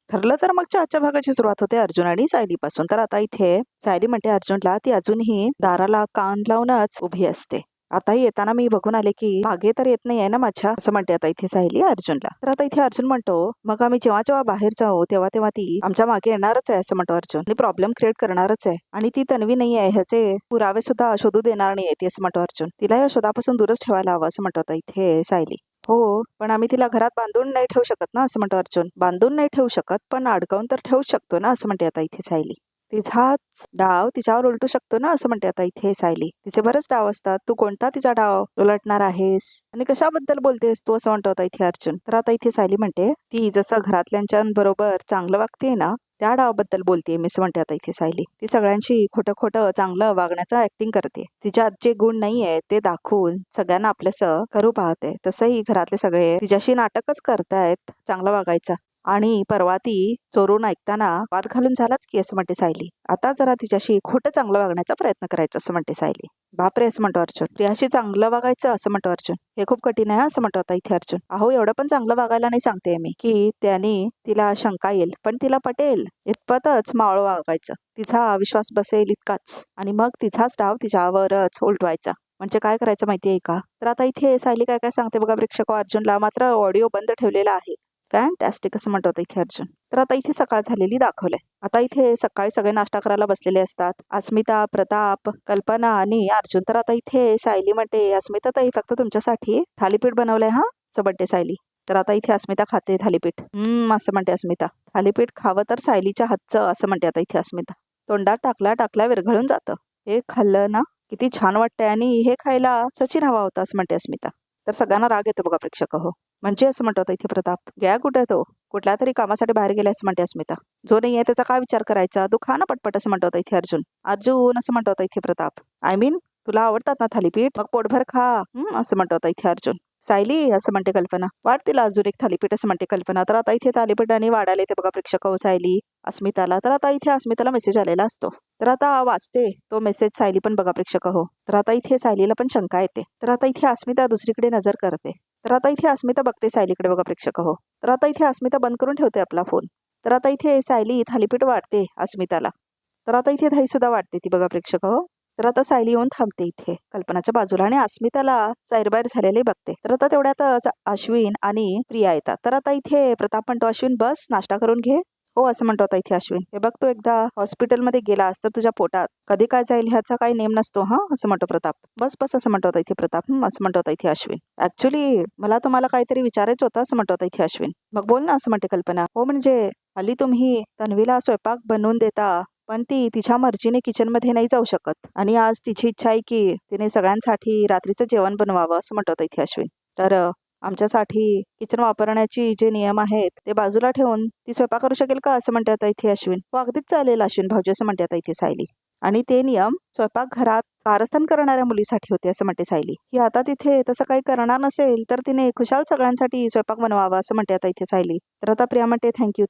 ठरलं तर मग आजच्या भागाची सुरुवात होते अर्जुन आणि सायलीपासून. तर आता इथे सायली म्हणते अर्जुनला ती अजूनही दाराला कान लावूनच उभी असते. आताही येताना मी बघून आले की मागे तर येत नाहीये ना माझ्या, असं म्हणते आता इथे सायली अर्जुनला. तर आता इथे अर्जुन म्हणतो मग आम्ही जेव्हा जेव्हा बाहेर जाऊ तेव्हा तेव्हा ती आमच्या मागे येणारच आहे, असं म्हणतो अर्जुन. आणि प्रॉब्लेम क्रिएट करणारच आहे आणि ती तन्वी नाही आहे ह्याचे पुरावे सुद्धा शोधू देणार नाही ती, असं म्हणतो अर्जुन. तिला या शोधापासून दूरच ठेवायला हवं, असं म्हणतो आता इथे सायली. हो, पण आम्ही तिला घरात बांधून नाही ठेवू शकत ना, असं म्हणतो अर्जुन. बांधून नाही ठेवू शकत पण अडकवून तर ठेवू शकतो ना, असं म्हणते आता इथे सायली. तिचाच डाव तिच्यावर उलटू शकतो ना, असं म्हणते आता इथे सायली. तिचे बरेच डाव असतात, तू कोणता तिचा डाव उलटणार आहेस आणि कशाबद्दल बोलतेस तू, असं म्हणतो आता इथे अर्जुन. तर आता इथे सायली म्हणते ती जसं घरातल्यांच्या बरोबर चांगलं वागते ना त्या डावाबद्दल बोलते मी, असं म्हणते आता इथे सायली. ती सगळ्यांशी खोटं खोटं चांगलं वागण्याचा ऍक्टिंग करते. तिच्यात जे गुण नाहीये ते दाखवून सगळ्यांना आपलंसं करू पाहते. तसंही घरातले सगळे तिच्याशी नाटकच करतायत चांगलं वागायचं. आणि परवा ती चोरून ऐकताना वाद घालून झालाच की, असं म्हणते सायली. आता जरा तिच्याशी खोटं चांगलं वागण्याचा प्रयत्न करायचा, असं म्हणते सायली. बापरे, असं म्हणतो अर्जुन. प्रियाशी चांगलं वागायचं, असं म्हणतो अर्जुन. हे खूप कठीण आहे, असं म्हणतो आता इथे अर्जुन. अहो एवढं पण चांगलं वागायला नाही सांगते मी की त्याने तिला शंका येईल, पण तिला पटेल इतपतच मावळ वागायचं. तिचा विश्वास बसेल इतकाच आणि मग तिचाच डाव तिच्यावरच उलटवायचा. म्हणजे काय करायचं माहितीये का? तर आता इथे सायली काय काय सांगते बघा प्रेक्षक. अर्जुनला मात्र ऑडिओ बंद ठेवलेला आहे. फॅन्टॅस्टिक, असं म्हणतो आता इथे अर्जुन. तर आता इथे सकाळ झालेली दाखवलंय. आता इथे सकाळी सगळे नाश्ता करायला बसलेले असतात. अस्मिता, प्रताप, कल्पना आणि अर्जुन. तर आता इथे सायली म्हणते अस्मिता ताई फक्त तुमच्यासाठी थालीपीठ बनवलंय हा, असं म्हणते सायली. तर आता इथे अस्मिता खाते थालीपीठ. असं म्हणते अस्मिता. थालीपीठ खावं तर सायलीच्या हातचं, असं म्हणते आता इथे अस्मिता. तोंडात टाकल्या विरघळून जातं. हे खाल्लं ना किती छान वाटतंय आणि हे खायला सचिन हवा होता, असं म्हणते अस्मिता. तर सगळ्यांना राग येतो बघा प्रेक्षक हो. म्हणजे असं म्हणतो आता इथे प्रताप. गया कुठे तो? कुठल्या तरी कामासाठी बाहेर गेलाय, असं म्हणते अस्मिता. जो नाही आहे त्याचा काय विचार करायचा, तू खा ना पटपट, असं म्हणतो आता इथे अर्जुन. अर्जुन, असं म्हणतो आता इथे प्रताप. आय मीन तुला आवडतात ना थालीपीठ, मग पोटभर खा, असं म्हणतो आता इथे अर्जुन. सायली, असं म्हणते कल्पना. वाढ तिला अजून एक थालीपीठ, असं म्हणते कल्पना. तर आता इथे थालीपीठ आणि वाढायला येते बघा प्रेक्षक हो सायली अस्मिताला. तर आता इथे अस्मिताला मेसेज आलेला असतो. तर आता वाचते तो मेसेज सायली पण बघा प्रेक्षक हो. तर आता इथे सायलीला पण शंका येते. तर आता इथे अस्मिता दुसरीकडे नजर करते. तर आता इथे अस्मिता बघते सायलीकडे बघा प्रेक्षक हो. तर आता इथे अस्मिता बंद करून ठेवते आपला फोन. तर आता इथे सायली थालीपीठ वाढते अस्मिताला. तर आता इथे दही सुद्धा वाटते ती बघा प्रेक्षक हो. तर आता सायली येऊन थांबते इथे कल्पनाच्या बाजूला आणि अस्मिताला सैरबाहेर झालेले बघते. तर आता तेवढ्यातच अश्विन आणि प्रिया येतात. तर आता इथे प्रताप म्हणतो अश्विन बस नाश्ता करून घे. हो, असं म्हणतो आता इथे अश्विन. हे बघ तू एकदा हॉस्पिटलमध्ये गेलास तर तुझ्या पोटात कधी काय जाईल ह्याचा काही नेम नसतो हा, असं म्हणतो प्रताप. बस बस, असं म्हणतो आता इथे प्रताप. असं म्हणतो आता इथे अश्विन. ऍक्च्युली मला तुम्हाला काहीतरी विचारायचं होतं, असं म्हणतो आता इथे अश्विन. मग बोल ना, असं म्हणते कल्पना. हो म्हणजे हल्ली तुम्ही तन्वीला स्वयंपाक बनवून देता पण ती तिच्या मर्जीने किचनमध्ये नाही जाऊ शकत आणि आज तिची इच्छा आहे की तिने सगळ्यांसाठी रात्रीचं जेवण बनवावं, असं म्हणतो आता इथे अश्विन. तर आमच्यासाठी किचन वापरण्याची जे नियम आहेत ते बाजूला ठेवून ती स्वयंपाक करू शकेल का, असं म्हणते आता इथे अश्विन. हो अगदीच चालेल अश्विन भाऊजी, असं म्हणते आता इथे सायली. आणि ते नियम स्वयंपाक घरात कारस्थान करणाऱ्या मुलीसाठी होते, असं म्हणते सायली. ही आता तिथे तसं काही करणार नसेल तर तिने खुशाल सगळ्यांसाठी स्वयंपाक बनवावा, असं म्हणते आता इथे सायली. तर आता प्रिया म्हणते थँक्यू.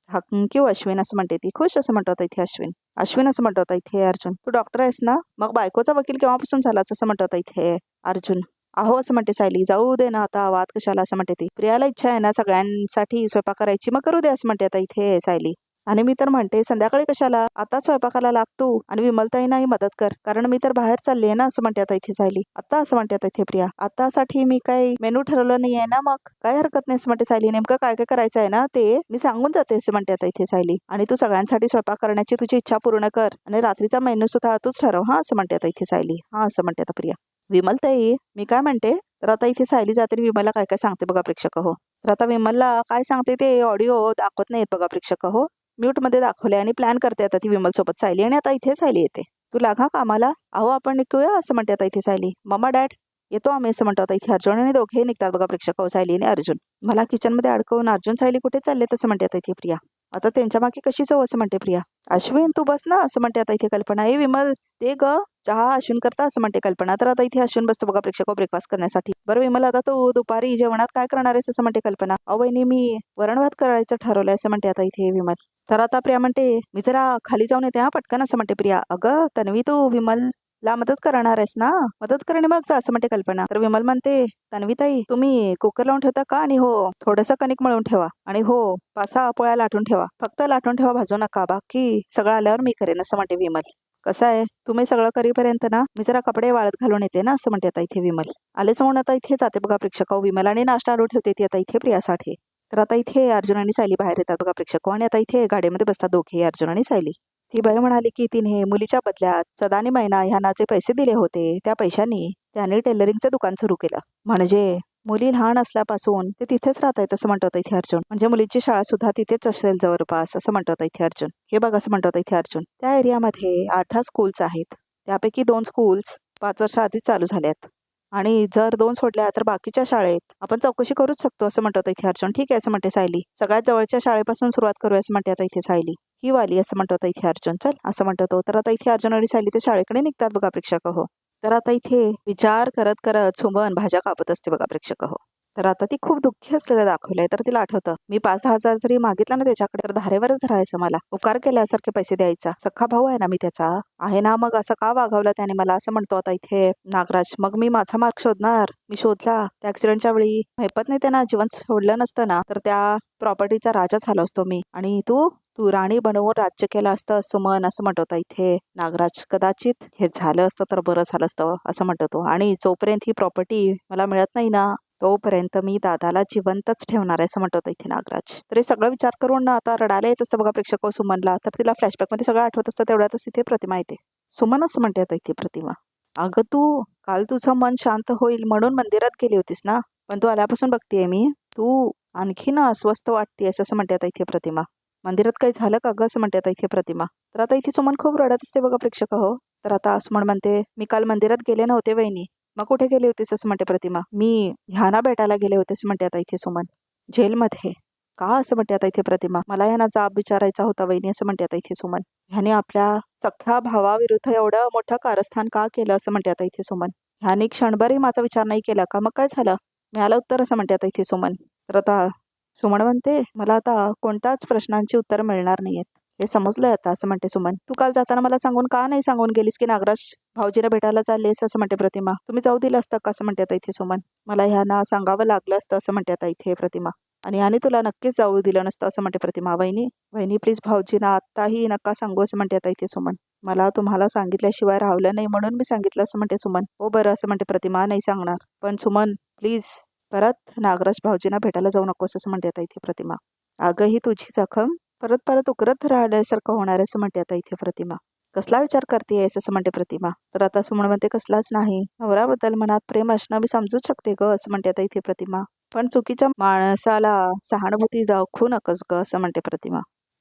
थँक्यू अश्विन, असं म्हणते ती. खुश, असं म्हणतो आता इथे अश्विन. अश्विन, असं म्हणतो आता इथे अर्जुन. तू डॉक्टर आहेस ना, मग बायकोचा वकील केव्हापासून झालाच, असं म्हणतो आता इथे अर्जुन. अहो, असं म्हणते सायली. जाऊ दे ना आता, वाद कशाला, असं म्हणते ती. प्रियाला इच्छा आहे ना सगळ्यांसाठी स्वयंपाक करायची, मग करू दे, असं म्हणते आता इथे सायली. आणि मी तर म्हणते संध्याकाळी कशाला, आता स्वयंपाकाला लाग तू आणि विमलताईंनाही मदत कर, कारण मी तर बाहेर चालली आहे ना, असं म्हणते आता इथे सायली. आता, असं म्हणते आता इथे प्रिया. आतासाठी मी काही मेनू ठरवलं नाही आहे ना, मग काही हरकत नाही, असं म्हणते सायली. नेमकं काय काय करायचं आहे ना ते मी सांगून जाते, असं म्हणते आता इथे सायली. आणि तू सगळ्यांसाठी स्वयंपाक करण्याची तुझी इच्छा पूर्ण कर आणि रात्रीचा मेनू सुद्धा तूच ठरव हा, असं म्हणते आता इथे सायली. हा, असं म्हणते आता प्रिया. विमलताई मी काय म्हणते, तर आता इथे सायली जाते आणि विमलला काय काय सांगते बघा प्रेक्षक हो. तर आता विमलला काय सांगते ते ऑडिओ दाखवत नाहीत बघा प्रेक्षक हो. म्यूट मध्ये दाखवले आणि प्लॅन करते आता ती विमल सोबत सायली. आणि आता इथे सायली येते. तू लागा कामाला, अहो आपण निघूया, असं म्हणते आता इथे सायली. मम्मा डॅड येतो आम्ही, असं म्हणतो आता इथे अर्जुन. आणि दोघे निघतात बघा प्रेक्षक हो, सायली आणि अर्जुन. मला किचन मध्ये अडकवून अर्जुन सायली कुठे चालले, तसं म्हणते आता इथे प्रिया. आता त्यांच्या मागे कशी जाऊ, असं म्हणते प्रिया. अश्विन तू बस ना, असं म्हणते आता इथे कल्पना. ए विमल ते ग चहा अश्विन करता, असं म्हणते कल्पना. तर आता इथे अश्विन बसतो बघा प्रेक्षक ब्रेकफास्ट करण्यासाठी. बरं विमल आता तू दुपारी जेवणात काय करणार आहेस, असं म्हणते कल्पना. वहिनी मी वरण भात करायचं ठरवलंय, असं म्हणते आता इथे विमल. तर आता प्रिया म्हणते मी जरा खाली जाऊन येते हा पटकन, असं म्हणते प्रिया. अगं तन्वी तू विमल ला मदत करणार आहेस ना, मदत करणे मग जा असं म्हणते कल्पना. तर विमल म्हणते, तन्वीताई तुम्ही कुकर लावून ठेवता का, आणि हो थोडंसं कणिक मळून ठेवा, आणि हो 5-6 पोळ्या लाटून ठेवा, फक्त लाटून ठेवा, भाजू नका, बाकी सगळं आल्यावर मी करेन असं म्हणते विमल. कसं आहे, तुम्ही सगळं करीपर्यंत ना मी जरा कपडे वाळत घालून येते ना असं म्हणते आता इथे विमल. आलेच म्हणून आता इथे जाते बघा प्रेक्षक, विमल आणि नाश्ता आणून ठेवते ती आता इथे प्रियासाठी. तर आता इथे अर्जुन आणि सायली बाहेर येतात बघा प्रेक्षक, आणि आता इथे गाडीमध्ये बसतात दोघे अर्जुन आणि सायली. ती बाई म्हणाली की तिने मुलीच्या बदल्यात सदा आणि मैना ह्यांना जे पैसे दिले होते त्या पैशांनी त्याने टेलरिंगचं दुकान सुरू केलं. म्हणजे मुली लहान असल्यापासून ते तिथेच राहत आहेत असं म्हणतो इथे अर्जुन. म्हणजे मुलीची शाळा सुद्धा तिथेच असेल जवळपास असं म्हणतो इथे अर्जुन. हे बघ असं म्हणतो इथे अर्जुन. त्या एरियामध्ये 8-10 स्कूल्स आहेत. त्यापैकी 2 स्कूल्स 5 वर्ष आधीच चालू झाल्यात, आणि जर 2 सोडल्या तर बाकीच्या शाळेत आपण चौकशी करूच शकतो असं म्हणतो इथे अर्जुन. ठीक आहे असं म्हणते सायली. सगळ्यात जवळच्या शाळेपासून सुरुवात करूया असं म्हणते आता इथे सायली. ही वाली असं म्हणतो इथे अर्जुन. चल असं म्हणतो तो. तर आता इथे अर्जुन आणि सायली ते शाळेकडे निघतात बघा प्रेक्षक हो. तर आता इथे विचार करत करत सुमन भाज्या कापत असते बघा प्रेक्षक हो. तर आता ती खूप दुःखी असलेलं दाखवलंय. तर तिला आठवतं, मी 5-10 हजार जरी मागितला ना त्याच्याकडे तर धारेवरच धरायचं, मला उपकार केल्यासारखे पैसे द्यायचा, सख्खा भाऊ आहे ना मी त्याचा, आहे ना, मग असं का वागवलं त्याने मला असं म्हणतो आता इथे नागराज. मग मी माझा मार्ग शोधणार, मी शोधला त्या ऍक्सिडेंटच्या वेळी महिपत नाही त्यांना जीवन सोडलं नसतं ना तर त्या प्रॉपर्टीचा राजा झालो असतो मी, आणि तू तू राणी बनवून राज्य केलं असतं सुमन असं म्हणतो इथे नागराज. कदाचित हे झालं असतं तर बरं झालं असतं असं म्हणतो तो, आणि जोपर्यंत ही प्रॉपर्टी मला मिळत नाही ना तोपर्यंत मी दादाला जिवंतच ठेवणार आहे असं म्हणतो इथे नागराज. तर हे सगळं विचार करून आता रडायला येत असतं बघा प्रेक्षक सुमनला. तर तिला फ्लॅशबॅक मध्ये सगळं आठवत असतं. तेवढ्यातच तिथे प्रतिमा येते. सुमन असं म्हणते आता इथे प्रतिमा, अगं तू काल तुझं मन शांत होईल म्हणून मंदिरात गेली होतीस ना, पण तू आल्यापासून बघतीये मी तू आणखी ना अस्वस्थ वाटतेस असं म्हणते आता इथे प्रतिमा. मंदिरात काही झालं का ग असं म्हणते आता इथे प्रतिमा. तर आता इथे सुमन खूप रडत असते बघा प्रेक्षक हो. तर आता सुमन म्हणते, मी काल मंदिरात गेले नव्हते वहिनी. मग कुठे गेले होतीस असं म्हणते प्रतिमा. मी ह्याना भेटायला गेले होते असं म्हणते आता इथे सुमन. जेलमध्ये का असं म्हणते आता इथे प्रतिमा. मला ह्याना जाब विचारायचा होता वहिनी असं म्हणते आता इथे सुमन. ह्याने आपल्या सख्या भावाविरुद्ध एवढं मोठं कारस्थान का केलं असं म्हणते आता इथे सुमन. ह्याने क्षणभरही माझा विचार नाही केला का, मग काय झालं, मिळालं उत्तर असं म्हणते आता इथे सुमन. तर आता सुमन म्हणते, मला आता कोणत्याच प्रश्नांची उत्तर मिळणार नाहीयेत, हे समजलंय आता असं म्हणते सुमन. तू काल जाताना मला सांगून का नाही सांगून गेलीस की नागराज भाऊजीला भेटायला चाललेस असं म्हणते प्रतिमा. तुम्ही जाऊ दिलं असतं का असं म्हणते आता इथे सुमन. मला ह्यांना सांगावं लागलं असतं असं म्हणते आता इथे प्रतिमा, आणि तुला नक्कीच जाऊ दिलं नसतं असं म्हणते प्रतिमा. वहिनी वहिनी प्लीज भाऊजीना आत्ताही नका सांगू असं म्हणते आता इथे सुमन. मला तुम्हाला सांगितल्याशिवाय राहिलं नाही म्हणून मी सांगितलं असं म्हणते सुमन. हो बरं असं म्हणते प्रतिमा, नाही सांगणार, पण सुमन प्लीज परत नागराज भाऊजींना भेटायला जाऊ नकोस असं म्हणते आता इथे प्रतिमा. अगं ही तुझी जखम परत परत उकरत राहिल्यासारखं होणार आहे असं म्हणते आता इथे प्रतिमा. कसला विचार करतेयस असं म्हणते प्रतिमा. तर आता सुमन म्हणते, कसलाच नाही, नवऱ्याबद्दल मनात प्रेम असणं मी समजूच शकते ग असं म्हणते आता इथे प्रतिमा, पण चुकीच्या माणसाला सहानुभूती दाखवू नकस ग असं म्हणते प्रतिमा.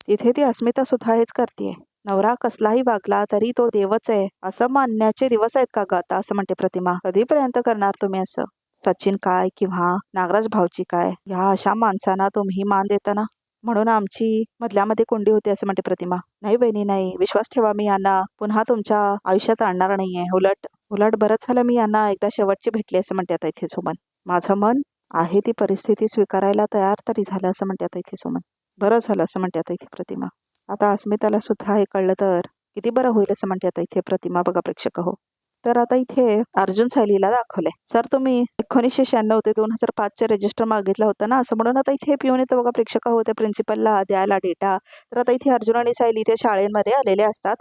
तिथे ती अस्मिता सुद्धा हेच करतेय. नवरा कसलाही वागला तरी तो देवच आहे असं मानण्याचे दिवस आहेत का ग आता असं म्हणते प्रतिमा. कधीपर्यंत करणार तुम्ही असं. सचिन काय किंवा नागराज भाऊजी काय, ह्या अशा माणसांना तुम्ही मान देताना म्हणून आमची मधल्यामध्ये कोंडी होते असं म्हणते प्रतिमा. नाही बहिणी नाही, विश्वास ठेवा, मी यांना पुन्हा तुमच्या आयुष्यात आणणार नाहीये. उलट उलट बरंच झालं मी यांना एकदा शेवटची भेटली असं म्हणते आता इथे सुमन. माझं मन आहे ती परिस्थिती स्वीकारायला तयार तरी झालं असं म्हणते आता इथे सुमन. बरं झालं असं म्हणते आता इथे प्रतिमा. आता अस्मिताला सुद्धा हे कळलं तर किती बरं होईल असं म्हणते आता इथे प्रतिमा बघा प्रेक्षक हो. तर आता इथे अर्जुन सायलीला दाखवलंय, सर तुम्ही 1996 ते 2005 रजिस्टर मागितलं होतं ना असं म्हणून आता इथे पिऊन येतं बघा प्रेक्षक होते प्रिन्सिपलला द्यायला डेटा. तर आता इथे अर्जुन आणि सायली ते शाळेमध्ये आलेले असतात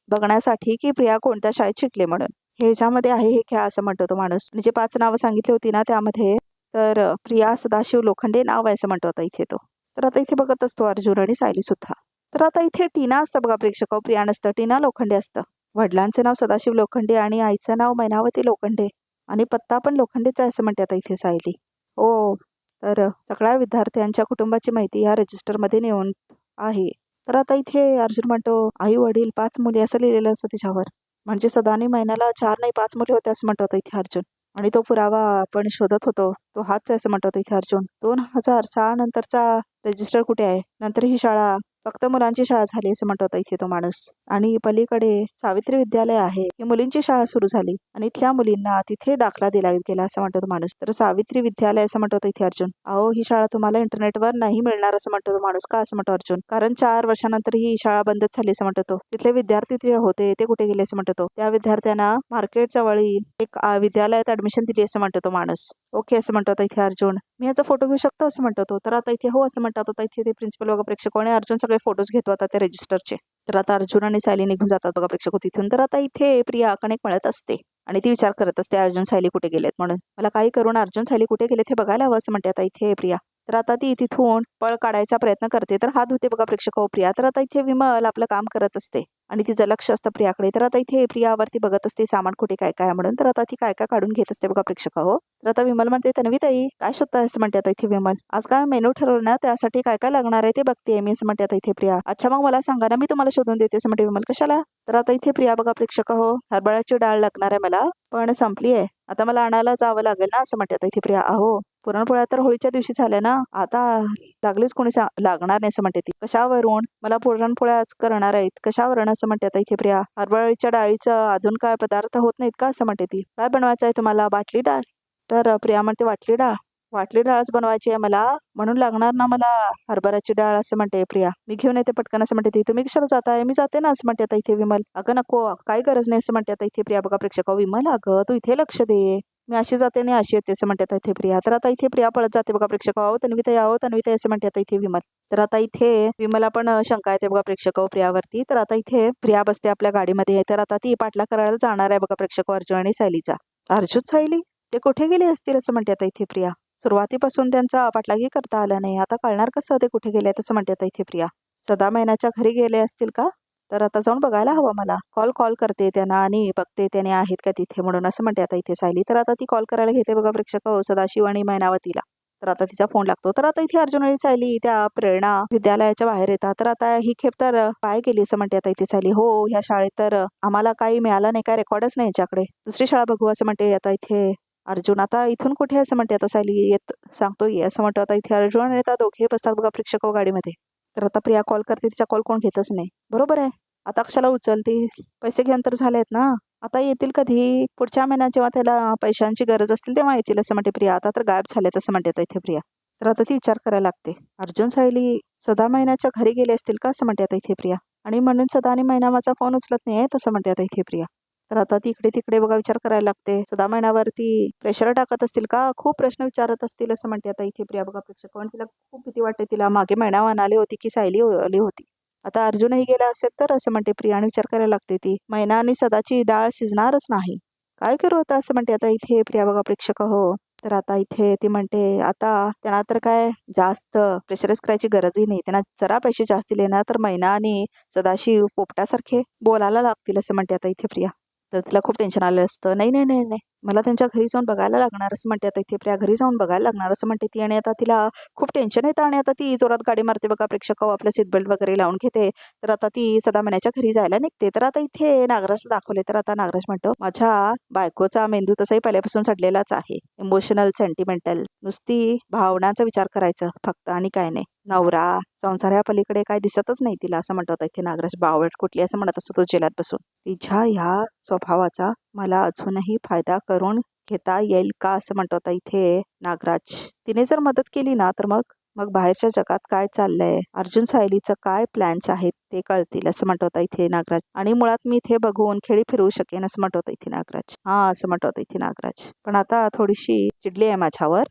बघण्यासाठी की प्रिया कोणत्या शाळेत शिकले म्हणून. ह्याच्यामध्ये आहे हे खेळ असं म्हणतो तो माणूस, म्हणजे 5 नावं सांगितली होती ना त्यामध्ये तर प्रिया सदाशिव लोखंडे नाव आहे असं म्हणतो आता इथे तो. तर आता इथे बघत असतो अर्जुन आणि सायली सुद्धा. तर आता इथे टीना असतं बघा प्रेक्षक, प्रिया नसतं, टीना लोखंडे असतं. वडिलांचे नाव सदाशिव लोखंडे आणि आईचं नाव मैनावती लोखंडे, आणि पत्ता पण लोखंडेचा आहे असं म्हणते आता इथे सायली. हो, तर सगळ्या विद्यार्थ्यांच्या कुटुंबाची माहिती या रजिस्टरमध्ये नेऊन आहे. तर आता इथे अर्जुन म्हणतो, आई वडील 5 मुली असं लिहिलेलं असतं तिच्यावर, म्हणजे सदानी महिन्याला 4 नाही 5 मुली होत्या असं म्हणतो आता इथे अर्जुन. आणि तो पुरावा आपण शोधत होतो तो हाच आहे असं म्हणतो इथे अर्जुन. 2006 नंतरचा रजिस्टर कुठे आहे, नंतर ही शाळा फक्त मुलांची शाळा झाली असं म्हणत होता इथे तो माणूस. आणि पलीकडे सावित्री विद्यालय आहे, ही मुलींची शाळा सुरू झाली आणि इथल्या मुलींना तिथे दाखला दिला गेला असं म्हणतो तो माणूस. तर सावित्री विद्यालय असं म्हणतो इथे अर्जुन. अहो, ही शाळा तुम्हाला इंटरनेटवर नाही मिळणार असं म्हणतो तो माणूस. का असं म्हणतो अर्जुन? कारण 4 वर्षानंतर ही शाळा बंदच झाली असं म्हणतो तो. तिथले विद्यार्थी जे होते ते कुठे गेले असं म्हणतो तो. त्या विद्यार्थ्यांना मार्केट जवळील एक विद्यालयात ऍडमिशन दिली असं म्हणतो तो माणूस. ओके असं म्हणतो इथे अर्जुन. मी याचा फोटो घेऊ शकतो असं म्हणतो तो. तर आता इथे हो असं म्हणतात. आता इथे ते प्रिन्सिपल बघा प्रेक्षक आणि अर्जुन सगळे फोटोज घेतो आता त्या रजिस्टरचे. तर आता अर्जुन आणि सायली निघून जातात बघा प्रेक्षक तिथून. तर आता इथे प्रिया कनेक्ट मिळत असते आणि ती विचार करत असते अर्जुन सायली कुठे गेलेत म्हणून. मला काही करून अर्जुन सायली कुठे गेलेत हे बघायला हवं असं म्हणते आता इथे प्रिया. तर आता ती तिथून पळ काढायचा प्रयत्न करते. तर हात होते बघा प्रेक्षक प्रिया. तर आता इथे विमल आपलं काम करत असते आणि तिचं लक्ष असतं प्रियाकडे. तर आता इथे प्रियावरती बघत असते सामान कुठे काय काय म्हणून. तर आता ती काय काय काढून घेत असते बघा प्रेक्षक हो. तर आता विमल म्हणते तन्वी ताई काय शोधताय असं म्हणते आता इथे विमल. आज काय मेनू ठरवलं ना, त्यासाठी काय काय लागणार आहे ते बघते मी असं म्हणते आता इथे प्रिया. अच्छा मग मला सांगा ना, मी तुम्हाला शोधून देते असं म्हणते विमल. कशाला? तर आता इथे प्रिया बघा प्रेक्षक हो, हरभऱ्याची डाळ लागणार आहे मला, पण संपली आहे. आता मला आणायला जावं लागेल ना असं म्हणते आता इथे प्रिया. अहो पुरणपोळ्या तर होळीच्या दिवशी झाल्या ना, आता लागलीच कोणी लागणार नाही असं म्हणते ती. कशावरून? मला पुरणपोळ्याच करणार आहेत कशावरून असं म्हणते आता इथे प्रिया. हरभऱ्याच्या डाळीचं अजून काय पदार्थ होत नाहीत का असं म्हणते ती. काय बनवायचं आहे तुम्हाला? बाटली डाळ? तर प्रिया म्हणते वाटली डाळ. वाटली डाळच बनवायची आहे मला, म्हणून लागणार ना मला हरभऱ्याची डाळ असं म्हणते प्रिया. मी घेऊन येते पटकन असं म्हणते ती. तुम्ही कशाला जाताय? मी जाते ना असं म्हणते आता इथे विमल. अगं नको, काही गरज नाही असं म्हणते आता इथे प्रिया बघा प्रेक्षक. विमल अगं तू इथे लक्ष दे, मी अशी जाते आणि अशी येते असं म्हणते आता इथे प्रिया. तर आता इथे प्रिया पळत जाते बघा प्रेक्षक. अहो तन्वी ताई असं म्हणते आता इथे विमल. तर आता इथे विमला पण शंका येते बघा प्रेक्षक प्रियावरती. तर आता इथे प्रिया बसते आपल्या गाडीमध्ये. तर आता ती पाठला करायला जाणार आहे बघा प्रेक्षक अर्जुन आणि सायलीचा. अर्जुन सायली ते कुठे गेले असतील असं म्हणते आता इथे प्रिया. सुरुवातीपासून त्यांचा पाठलागी करता आला नाही, आता कळणार कसं ते कुठे गेले असं म्हणते आता इथे प्रिया. सदा महिन्याच्या घरी गेले असतील का? तर आता जाऊन बघायला हवं मला. कॉल करते त्यांना आणि बघते त्याने आहेत का तिथे म्हणून असं म्हणते आता इथे सायली. तर आता ती कॉल करायला घेते बघा प्रेक्षक सदाशिव आणि मैनावतीला. तर आता तिचा फोन लागतो. तर आता इथे अर्जुन आणि सायली त्या प्रेरणा विद्यालयाच्या बाहेर येतात. तर आता ही खेप तर काय केली असं म्हणते आता इथे सायली. हो ह्या शाळेत तर आम्हाला काही मिळालं नाही, काय रेकॉर्डच नाही याच्याकडे, दुसरी शाळा बघू असं म्हणते आता इथे अर्जुन. आता इथून कुठे असं म्हणते आता सायली. येत सांगतो ये असं म्हणतो आता इथे अर्जुन आणि आता दोघे बसतात बघा प्रेक्षक गाडीमध्ये. तर आता प्रिया कॉल करते, तिचा कॉल कोण घेतच नाही. बरोबर आहे, आता कशाला उचलते, पैसे घेऊन तर झालेत ना, आता येतील कधी? पुढच्या महिन्यात जेव्हा त्याला पैशांची गरज असतील तेव्हा येतील असं म्हणते प्रिया. आता तर गायब झालेत असं म्हणते इथे प्रिया. तर आता ती विचार करायला लागते. अर्जुन सायली सदा महिन्याच्या घरी गेले असतील का असं म्हणते आता इथे प्रिया. आणि म्हणून सदा आणि महिना माझा फोन उचलत नाही तसं म्हणते आता इथे प्रिया. तर आता ती इकडे तिकडे बघा विचार करायला लागते. सदा महिन्यावरती प्रेशर टाकत असतील का, खूप प्रश्न विचारत असतील असं म्हणते आता इथे प्रिया बघा प्रेक्षक. पण तिला खूप भीती वाटते. तिला मागे महिना आली होती की सायली आली होती, आता अर्जुनही गेला असेल तर असं म्हणते प्रिया आणि विचार करायला लागते ती. मैना आणि सदाची डाळ शिजणारच नाही, काय करू आता असं म्हणते आता इथे प्रिया बघा प्रेक्षक हो. तर आता इथे ती म्हणते आता त्यांना तर काय जास्त प्रेशराईज करायची गरजही नाही, त्यांना जरा पैसे जास्त दिले ना तर मैना आणि सदाशिव पोपटासारखे बोलायला लागतील असं म्हणते आता इथे प्रिया. तर तिला खूप टेन्शन आलं असतं. नाही नाही नाही नाही, मला त्यांच्या घरी जाऊन बघायला लागणार असं म्हणते आता इथे प्रिया. घरी जाऊन बघायला लागणार असं म्हणते ती. आणि आता तिला खूप टेन्शन येतं आणि आता ती जोरात गाडी मारते बघा प्रेक्षक. आपलं सीट बेल्ट वगैरे लावून घेते. तर आता ती सदा महिन्याच्या घरी जायला निघते. तर आता इथे नागराजला दाखवले. तर आता नागराज म्हणतो माझ्या बायकोचा मेंदू तसाही पहिल्यापासून सडलेलाच आहे, इमोशनल सेंटिमेंटल, नुसती भावनांचा विचार करायचं फक्त आणि काय नाही, नवरा संसार या पलीकडे काय दिसतच नाही तिला असं म्हणतो इथे नागराज. बावळट कुठली असं म्हणत असतो तो जेलात बसून. तिच्या ह्या स्वभावाचा मला अजूनही फायदा करून घेता येईल का असं म्हणतो आता इथे नागराज. तिने जर मदत केली ना तर मग मग बाहेरच्या जगात काय चाललंय, अर्जुन सायलीचं काय प्लॅन्स आहेत ते कळतील असं म्हणतो होता इथे नागराज. आणि मुळात मी इथे बघून खेळी फिरवू शकेन असं म्हणतो होता इथे नागराज. हा असं म्हणतो होता इथे नागराज. पण आता थोडीशी चिडली आहे माझ्यावर,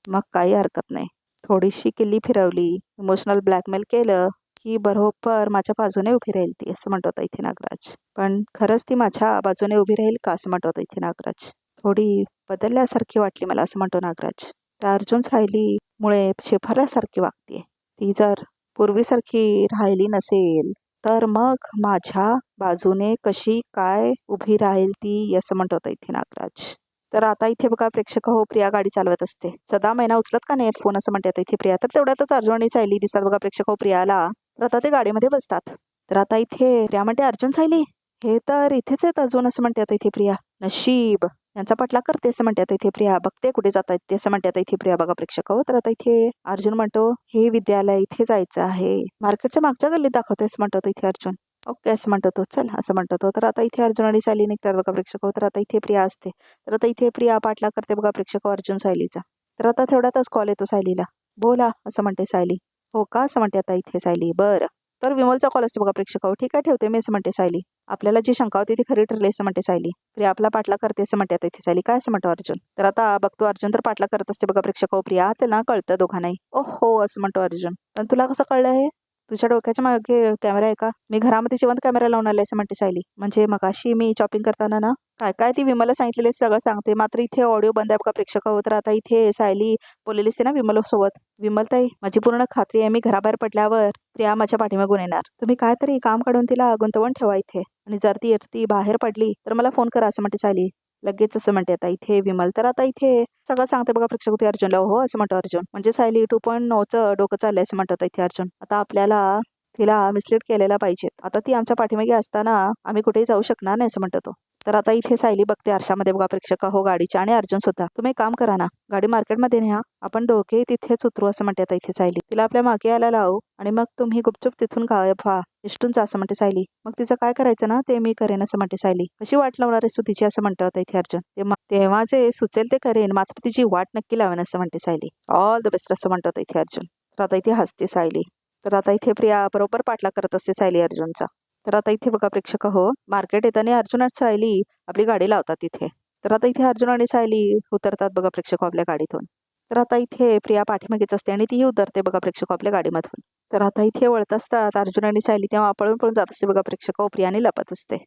मग काही हरकत नाही, थोडीशी किल्ली फिरवली, इमोशनल ब्लॅकमेल केलं की बरोबर माझ्या बाजूने उभी राहील ती असं म्हणतो होता इथे नागराज. पण खरंच ती माझ्या बाजूने उभी राहील का असं म्हणतो होता इथे नागराज. थोडी बदलल्यासारखी वाटली मला असं म्हणतो नागराज. त्या अर्जुन सायलीमुळे शेफारल्यासारखी वागते, ती जर पूर्वीसारखी राहिली नसेल तर मग माझ्या बाजूने कशी काय उभी राहील ती असं म्हणतो होता इथे नागराज. तर आता इथे बघा प्रेक्षक हो, प्रिया गाडी चालवत असते. सदा महिना उचलत का नाही फोन असं म्हणते आता इथे प्रिया. तर तेवढ्यातच अर्जुन आणि सायली दिसतात बघा प्रेक्षक हो प्रियाला. तर आता ते गाडीमध्ये बसतात. तर आता इथे प्रिया म्हणते अर्जुन सायली हे तर इथेच आहेत अजून असं म्हणते आता इथे प्रिया. नशीब यांचा पाठलाग करते असं म्हणतात इथे प्रिया. बघते कुठे जात आहेत ते असं म्हणतात इथे प्रिया बघा प्रेक्षक हो. तर आता इथे अर्जुन म्हणतो हे विद्यालय इथे जायचं आहे. मार्केटच्या मागच्या गल्लीत दाखवते असं म्हणतो इथे अर्जुन. ओके असं म्हणतो तो. चल असं म्हणतो तो. तर आता इथे अर्जुन आणि सायली निघतात बघा प्रेक्षक हो. तर आता इथे प्रिया असते. तर आता इथे प्रिया पाठलाग करते बघा प्रेक्षक हो अर्जुन सायलीचा. तर आता तेवढ्यातच कॉल येतो सायलीला. बोला असं म्हणते सायली. हो का असं म्हणते आता इथे सायली. बरं तर विमलचा कॉल असतो बघा प्रेक्षक हो. ठीक आहे ठेवते मी असं म्हणते सायली. आपल्याला जी शंका होती ती खरी ठरली असं म्हणते सायली. प्रिया आपला पाठलाग करते असं म्हणते आता इथे सायली. काय असं म्हणतो अर्जुन. तर आता बघतो अर्जुन तर पाठलाग करत असते बघा प्रेक्षक हो. प्रिया त्याला कळतं दोघांनाही. ओ हो असं म्हणतो अर्जुन. पण तुला कसं कळलं हे. तुझ्या डोक्याच्या मागे कॅमेरा आहे का. मी घरामध्ये जिवंत कॅमेरा लावून आले असं म्हणते सायली. म्हणजे मगाशी मी शॉपिंग करताना ना काय काय ती विमलला सांगितलेले सगळं सांगते. मात्र इथे ऑडिओ बंद आहे बघा प्रेक्षक हो. तर आता इथे सायली बोललेली असते ना विमल सोबत. विमलताई माझी पूर्ण खात्री आहे मी घराबाहेर पडल्यावर प्रिया माझ्या पाठीमागून येणार. तुम्ही काहीतरी काम काढून तिला गुंतवून ठेवा इथे. आणि जर ती बाहेर पडली तर मला फोन करा असं म्हणते सायली. लगेच असं म्हणते आता इथे विमल. तर आता इथे सगळं सांगते बघा प्रेक्षक होते अर्जुनला. हो असं म्हणतो अर्जुन. म्हणजे सायली 2.0चं डोकं चाललंय असं म्हणतो इथे अर्जुन. आता आपल्याला तिला मिसलीड केलेला पाहिजे. आता ती आमच्या पाठीमागे असताना आम्ही कुठेही जाऊ शकणार नाही असं म्हणतो तो. तर आता इथे सायली बघते आरशामध्ये बघा प्रेक्षक हो गाडीच्या. आणि अर्जुन सुद्धा. तुम्ही काम करा ना गाडी मार्केटमध्ये न्या. आपण दोघे तिथेच उतरू असं म्हणते आता इथे सायली. तिला आपल्या मागे यायला लावू आणि मग तुम्ही गुपचूप तिथून गायब व्हा. निष्ठून जा असं म्हणते सायली. मग तिचं काय करायचं ना ते मी करेन असं म्हणते सायली. कशी वाट लावणार आहेस तू तिची असं म्हणतो आता इथे अर्जुन. तेव्हा जे सुचेल ते करेन मात्र तिची वाट नक्की लावेन असं म्हणते सायली. ऑल द बेस्ट असं म्हणतो इथे अर्जुन. तर आता इथे हसते सायली. तर आता इथे प्रिया बरोबर पाठलाग करत असते सायली अर्जुनचा. तर आता इथे बघा प्रेक्षक हो मार्केट येताना अर्जुन आणि सायली आपली गाडी लावतात तिथे. तर आता इथे अर्जुन आणि सायली उतरतात बघा प्रेक्षक आपल्या गाडीतून. तर आता इथे प्रिया पाठीमागेच असते आणि तीही उतरते बघा प्रेक्षक आपल्या गाडीमधून. तर आता इथे वळत असतात अर्जुन आणि सायली. तेव्हा पळून पळून जात असते बघा प्रेक्षक हो. प्रियाने लपत असते.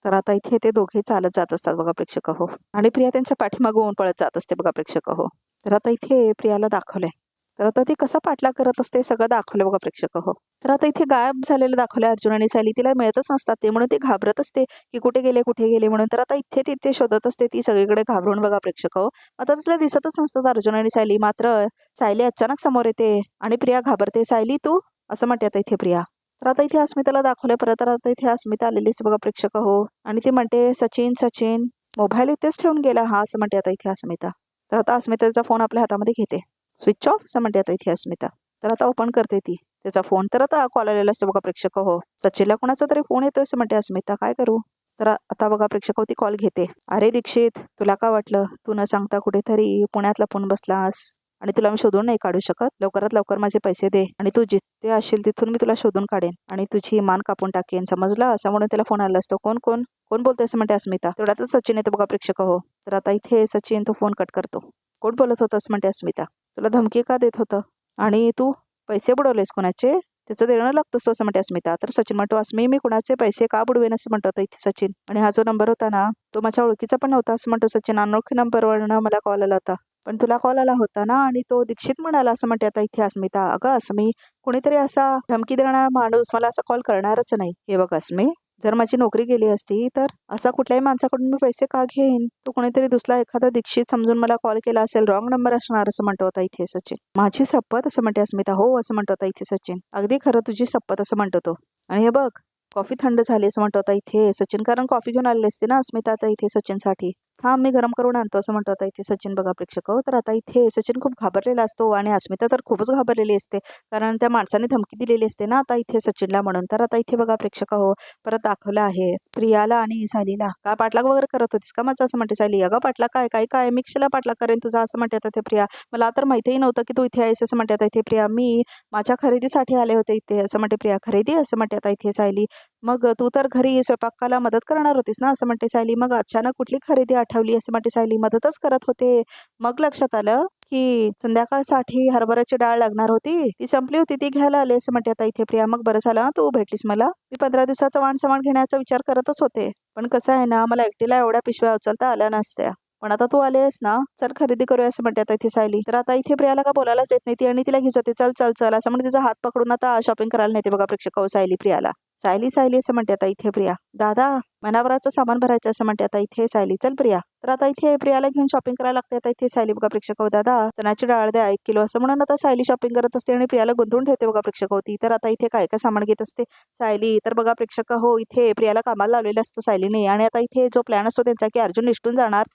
तर आता इथे ते दोघे चालत जात असतात बघा प्रेक्षक हो. आणि प्रिया त्यांच्या पाठीमागून पळत जात असते बघा प्रेक्षक हो. तर आता इथे प्रियाला दाखवलंय. तर आता ती कसा पाठलाग करत असते सगळं दाखवलं बघा प्रेक्षक हो. तर आता इथे गायब झालेलं दाखवलं अर्जुन आणि सायली. तिला मिळतच नसतात ते म्हणून ती घाबरत असते की कुठे गेले म्हणून. तर आता इथे तिथे शोधत असते ती सगळीकडे घाबरून बघा प्रेक्षक हो. आता तिला दिसतच नसतात अर्जुन आणि सायली. मात्र सायली अचानक समोर येते आणि प्रिया घाबरते. सायली तू असं म्हणते आता इथे प्रिया. तर आता इथे अस्मिताला दाखवलं परत. तर आता इथे अस्मिता आलेलीच बघा प्रेक्षक हो. आणि ती म्हणते सचिन सचिन मोबाईल इथेच ठेवून गेला हा असं म्हणते आता इथे अस्मिता. तर आता अस्मिताचा फोन आपल्या हातामध्ये घेते. स्विच ऑफ असं म्हणते आता इथे अस्मिता. तर आता ओपन करते ती त्याचा फोन. तर आता कॉल आलेला असतो बघा प्रेक्षक हो. सचिनला कोणाचा तरी फोन येतोय असं म्हणते अस्मिता. काय करू. तर आता बघा प्रेक्षक हो ती कॉल घेते. अरे दीक्षित तुला काय वाटलं तू न सांगता कुठेतरी पुण्यात लपून बसलास आणि तुला मी शोधून नाही काढू शकत. लवकरात लवकर माझे पैसे दे आणि तू जिथे असशील तिथून मी तुला शोधून काढेन आणि तुझी मान कापून टाकेन समजलं असं म्हणून त्याला फोन आला असतो. कोण कोण कोण बोलतोय असं म्हणते अस्मिता. तेवढ्यातच सचिन येतो बघा प्रेक्षक हो. तर आता इथे सचिन तो फोन कट करतो. कोण बोलत होतं असं म्हणते अस्मिता. तुला धमकी का देत होतं आणि तू पैसे बुडवलेस कोणाचे त्याचं देणं लागतोस असं म्हणते अस्मिता. तर सचिन म्हणतो मी कुणाचे पैसे का बुडवेन असं म्हणतो इथे सचिन. आणि हा जो नंबर होता ना तो माझ्या ओळखीचा पण नव्हता असं म्हणतो सचिन. अनोळखी नंबरवरनं मला कॉल आला होता. पण तुला कॉल आला होता ना आणि तो दीक्षित म्हणाला असं म्हणते आता इथे अस्मिता. अगं अस्मी कोणीतरी असा धमकी देणारा माणूस मला असा कॉल करणारच नाही. हे बघ अस्मी जर माझी नोकरी गेली असती तर असा कुठल्याही माणसाकडून मी पैसे का घेईन. तो कोणीतरी दुसरा एखादा दीक्षित समजून मला कॉल केला असेल. रॉंग नंबर असणार असं म्हणतो होता इथे सचिन. माझी शपथ असं म्हणते अस्मिता. हो असं म्हणतो होता इथे सचिन. अगदी खरं तुझी शपथ असं म्हणतो तो. आणि हे बघ कॉफी थंड झाली असं म्हणतो होता इथे सचिन. कारण कॉफी घेऊन आलेली असते ना अस्मिता आता इथे सचिनसाठी. हा मी गरम करून आणतो असं म्हणतो आता इथे सचिन बघा प्रेक्षक हो. तर आता इथे सचिन खूप घाबरलेला असतो आणि अस्मिता तर खूपच घाबरलेली असते. कारण त्या माणसाने धमकी दिलेली असते ना आता इथे सचिनला म्हणून. तर आता इथे बघा प्रेक्षक हो परत दाखवलं आहे प्रियाला आणि सायलीला. काय पाठलाग वगैरे करत होतीस का माझं असं म्हणते सायली. अगं पाठलाग काय मी कशाला पाठलाग करेन तुझा असं म्हणते आता ते प्रिया. मला तर माहितीही नव्हतं की तू इथे आहेस असं म्हणते आता इथे प्रिया. मी माझ्या खरेदीसाठी आले होते इथे असं म्हणते प्रिया. खरेदी असं म्हणते आता इथे सायली. मग तू तर घरी स्वयंपाकाला मदत करणार होतीस ना असं म्हणते सायली. मग अचानक कुठली खरेदी आठवली असं म्हणते सायली. मदतच करत होते मग लक्षात आलं की संध्याकाळसाठी हरभऱ्याची डाळ लागणार होती ती संपली होती ती घ्यायला आले असं म्हणते आता इथे प्रिया. मग बरं झालं तू भेटलीस मला. मी 15 दिवसाचा वाणसामान घेण्याचा विचार करतच होते. पण कसं आहे ना मला एकटीला एवढ्या पिशव्या उचलता आल्या नसत्या. पण आता तू आलेस ना चल खरेदी करूया असं म्हणते आता इथे सायली. तर आता इथे प्रियाला का बोलायलाच येत नाही ती आणि तिला घेऊन जाते. चल चल चल असं म्हणते तिचा हात पकडून आता शॉपिंग करायला नेते बघा प्रेक्षक सायली प्रियाला. सायली सायली असं म्हणते आता इथे प्रिया. दादा मनावराचं सामान भरायचं असं म्हणते आता इथे सायली. चल प्रिया. तर आता इथे प्रियाला घेऊन शॉपिंग करायला लागते आता इथे सायली बघा प्रेक्षक दादा चण्याची डाळ द्या 1 किलो असं म्हणून आता सायली शॉपिंग करत असते आणि प्रियाला गुंतवून ठेवते बघा प्रेक्षक होती. तर आता इथे काय काय सामान घेत असते सायली. तर बघा प्रेक्षक हो इथे प्रियाला कामाला लावलेलं असतं सायलीने. आणि आता इथे जो प्लॅन असतो त्यांचा की अर्जुन निष्ठून जाणार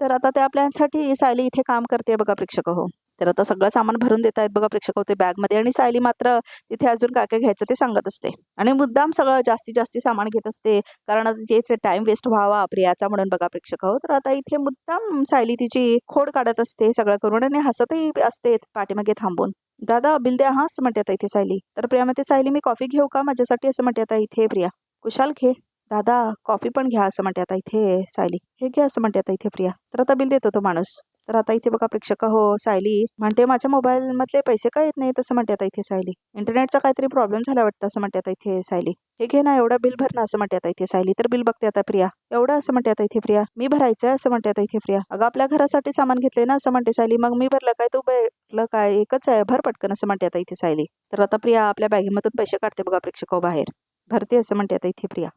तर आता त्या प्लॅनसाठी सायली इथे काम करते बघा प्रेक्षक हो. तर आता सगळं सामान भरून देत आहेत बघा प्रेक्षक हो ते बॅगमध्ये आणि सायली मात्र तिथे अजून काय काय घ्यायचं ते सांगत असते आणि मुद्दाम सगळं जास्तीत जास्त सामान घेत असते कारण आता इथे टाइम वेस्ट व्हावा प्रियाचा म्हणून बघा प्रेक्षक हो. तर आता इथे मुद्दाम सायली तिची खोड काढत असते सगळं करून आणि हसतही असते पाठीमागे थांबून. दादा बिल द्या हा असं म्हणते आता इथे सायली. तर प्रिया म्हणते सायली मी कॉफी घेऊ का माझ्यासाठी असं म्हणते आता इथे प्रिया. कुशाल घे दादा कॉफी पण घ्या असं म्हणते आता इथे सायली. हे घ्या असं म्हणते आता इथे प्रिया. तर आता बिल देतो तो माणूस. तर आता इथे बघा प्रेक्षक हो सायली म्हणते माझ्या मोबाईल मधले पैसे का येत नाही तसं म्हणते आता इथे सायली. इंटरनेटचा काहीतरी प्रॉब्लेम झाला वाटतं असं म्हणते आता इथे सायली. हे घे ना एवढं बिल भर ना असं म्हणते आता इथे सायली. तर बिल बघते आता प्रिया. एवढं असं म्हणते आता इथे प्रिया. मी भरायचं असं म्हणते आता इथे प्रिया. अगं आपल्या घरासाठी सामान घेतले ना असं म्हणते सायली. मग मी भरलं काय तू भरलं काय एकच आहे भर पटकन असं म्हणते आता इथे सायली. तर आता प्रिया आपल्या बॅगेमधून पैसे काढते बघा प्रेक्षक हो बाहेर. भरते असं म्हणते आता इथे प्रिया.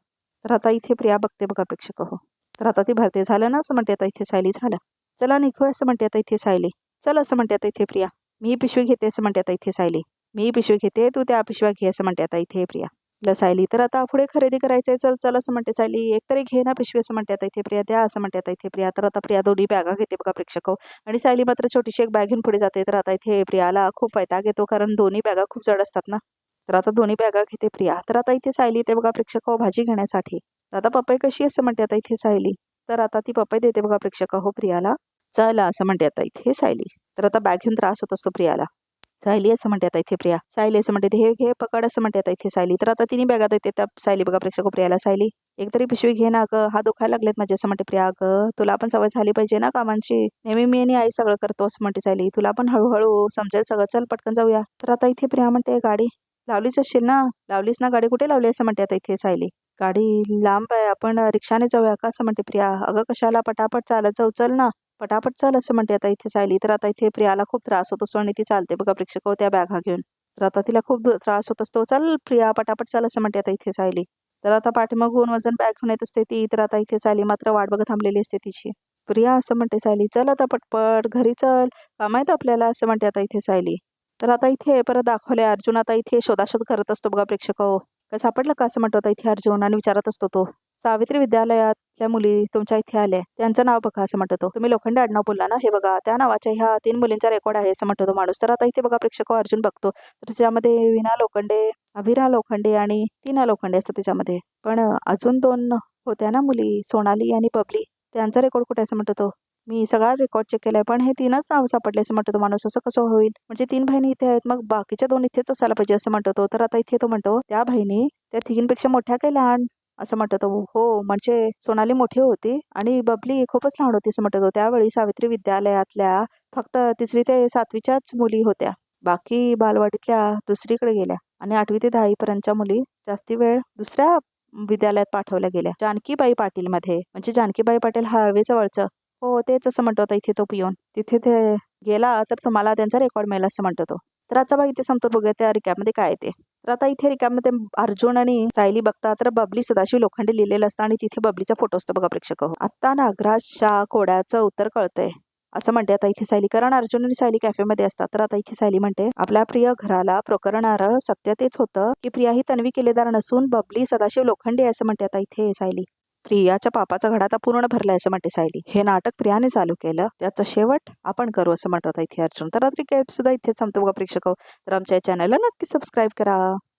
तर आता इथे प्रिया बघते बघा प्रेक्षक हो. तर आता ती भरते झालं ना असं म्हणते आता इथे सायली झालं. चला निघू असं म्हणते आता इथे सायली. चल असं म्हणते आता इथे प्रिया. मी पिशवी घेते असं म्हणते आता इथे सायली. मी पिशवी घेते तू त्या पिशव्या घे असं म्हणते आता इथे प्रिया. सायली तर आता पुढे खरेदी करायचंय चल चल असं म्हणते सायली. एक तरी घे ना पिशवी असं म्हणते आता इथे प्रिया. द्या असं म्हणते आता इथे प्रिया. तर आता प्रिया दोन्ही बॅगा घेते बघा प्रेक्षक हो. आणि सायली मात्र छोटीशी एक बॅग घेऊन पुढे जाते. तर आता इथे प्रियाला खूप वैताग येतो कारण दोन्ही बॅगा खूप जड असतात ना. तर आता दोन्ही बॅगा घेते प्रिया. तर आता इथे सायली येते बघा प्रेक्षक हो भाजी घेण्यासाठी. आता पपई कशी असं म्हणते आता इथे सायली. तर आता ती पपई देते बघा प्रेक्षक हो प्रियाला. चला असं म्हणते आता इथे सायली. तर आता बॅग घेऊन त्रास होत असतो प्रियाला. सायली असं म्हणते आता इथे प्रिया. सायली असं म्हणते हे घे पकड असं म्हणते आता इथे सायली. तर आता तिने बॅगा देते त्या सायली बघा प्रेक्षक प्रियाला. सायली एक तरी पिशवी घे ना ग हा दुखायला लागलेत माझे असं म्हणते प्रिया. अगं तुला पण सवय झाली पाहिजे ना कामांची. नेहमी मी आणि आई सगळं करतो असं म्हणते सायली. तुला पण हळूहळू समजेल सगळं चल पटकन जाऊया. तर आता इथे प्रिया म्हणते गाडी लावलीच असशील ना. लावलीस ना गाडी कुठे लावली असं म्हणते आता इथे सायली. गाडी लांब आहे आपण रिक्षाने जाऊया का असं म्हणते प्रिया. अगं कशाला पटापट चालत जाऊ चल ना. पटापट चाल असं म्हणते आता इथे सायली. तर आता इथे प्रियाला खूप त्रास होत असतो आणि ती चालते बघा प्रेक्षक त्या बॅगा घेऊन. तर आता तिला खूप त्रास होत असतो. चल प्रिया पटापट चाल असं म्हणते आता इथे सायली. तर आता पाठीमागून वजन बॅग घेऊन येत असते ती. तर आता इथे सायली मात्र वाट बघत थांबलेली असते तिची. प्रिया असं म्हणते सायली चल आता पटपट घरी चल काम आहेत आपल्याला असं म्हणते आता इथे सायली. तर आता इथे परत दाखवले अर्जुन आता इथे शोधाशोध करत असतो बघा प्रेक्षक काय सापडलं का असं म्हणतो आता इथे अर्जुन आणि विचारत असतो तो. सावित्री विद्यालयातल्या मुली तुमच्या इथे आल्या त्यांचं नाव बघा असं म्हणतो तो. तुम्ही लोखंडे आडनाव बोलला ना हे बघा त्या नावाच्या ह्या 3 मुलींचा रेकॉर्ड आहे असं म्हणतो तो माणूस. तर आता इथे बघा प्रेक्षक अर्जुन बघतो तर त्याच्यामध्ये विना लोखंडे अभिरा लोखंडे आणि टीना लोखंडे असतं त्याच्यामध्ये. पण अजून 2 होत्या ना मुली सोनाली आणि बबली त्यांचा रेकॉर्ड कुठे असं म्हणतो तो. मी सगळा रेकॉर्ड चेक केलाय पण हे 3च नाव सापडले असं म्हणतो तो माणूस. असं कसं होईल म्हणजे 3 बहिणी इथे आहेत मग बाकीच्या 2 इथेच असायला पाहिजे असं म्हणतो तो. तर आता इथे तो म्हणतो त्या बहिणी त्या 3 पेक्षा मोठ्या काही लहान असं म्हणतो तो. हो म्हणजे सोनाली मोठी होती आणि बबली खूपच लहान होती असं म्हणतो तो. त्यावेळी सावित्री विद्यालयातल्या फक्त 3री ते 7वीच्याच मुली होत्या. बाकी बालवाडीतल्या दुसरीकडे गेल्या आणि 8वी ते 10वी पर्यंतच्या मुली जास्ती वेळ दुसऱ्या विद्यालयात पाठवल्या गेल्या. जानकीबाई पाटील मध्ये म्हणजे जानकीबाई पाटील हळवे जवळचं. हो तेच असं म्हणतो आता इथे तो पिऊन. तिथे ते गेला तर तुम्हाला त्यांचा रेकॉर्ड मिळेल असं म्हणतो तो. तर आजचा भाग इथे संपतो बघूया त्या रिकॅपमध्ये काय ते. तर आता इथे रिकॅपमध्ये अर्जुन आणि सायली बघता तर बबली सदाशिव लोखंडे लिहिलेलं असतं आणि तिथे बबलीचा फोटो असतो बघा प्रेक्षक. आता नागराजच्या कोड्याचं उत्तर कळतंय असं म्हणते आता इथे सायली. कारण अर्जुन आणि सायली कॅफेमध्ये असतात. तर आता इथे सायली म्हणते आपल्या प्रिय घराला प्रकरणारं सत्य तेच होतं की प्रिया ही तन्वी केलेदार नसून बबली सदाशिव लोखंडे असं म्हणते आता इथे सायली. प्रियाच्या पापाचा घडा आता पूर्ण भरलाय असं म्हणते सायली. हे नाटक प्रियाने चालू केलं त्याचा शेवट आपण करू असं म्हणतो इथे अर्जुन. तर रात्री कॅप सुद्धा इथे संपतो बघा प्रेक्षक. तर आमच्या चॅनलला नक्की सबस्क्राईब करा.